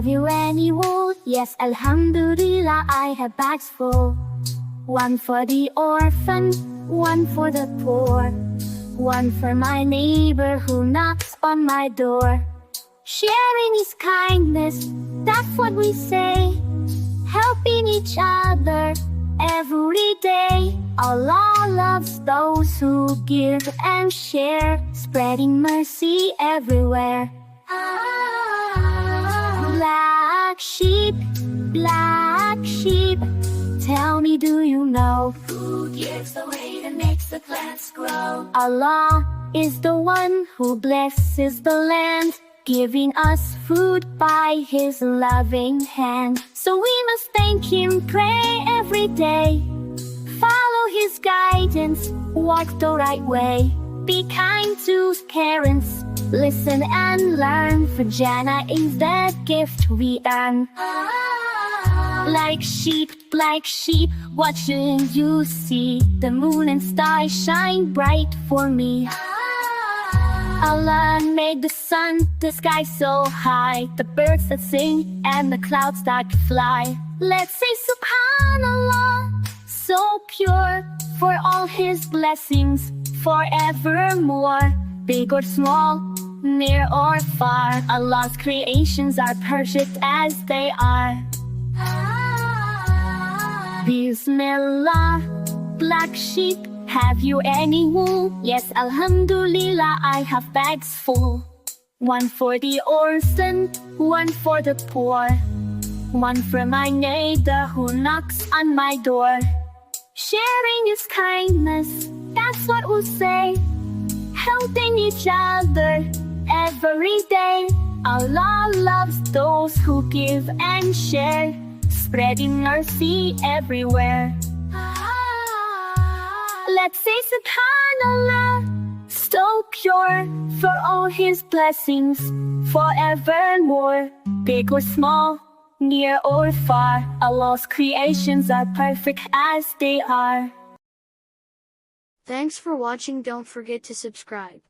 Have you any wool? Yes, Alhamdulillah, I have bags full. One for the orphan, one for the poor, one for my neighbor who knocks on my door. Sharing is kindness, that's what we say. Helping each other every day. Allah loves those who give and share, spreading mercy everywhere. Black sheep, black sheep, tell me, do you know who gives the rain and makes the plants grow? Allah is the one who blesses the land, giving us food by His loving hand. So we must thank Him, pray every day, follow His guidance, walk the right way. Be kind to parents, listen and learn, for Jannah is the gift we earn. Like sheep, what should you see? The moon and stars shine bright for me. Allah made the sun, the sky so high, the birds that sing and the clouds that fly. Let's say Subhanallah, so pure, for all His blessings forevermore. Big or small, near or far, Allah's creations are perfect as they are. Bismillah, black sheep, have you any wool? Yes, Alhamdulillah, I have bags full. One for the orphan, one for the poor, one for my neighbor who knocks on my door. Sharing is kindness, that's what we'll say. Helping each other every day. Allah loves those who give and share, spreading mercy everywhere. Let's say Subhanallah, so pure, for all His blessings forevermore. Big or small, near or far, Allah's creations are perfect as they are. Thanks for watching. Don't forget to subscribe.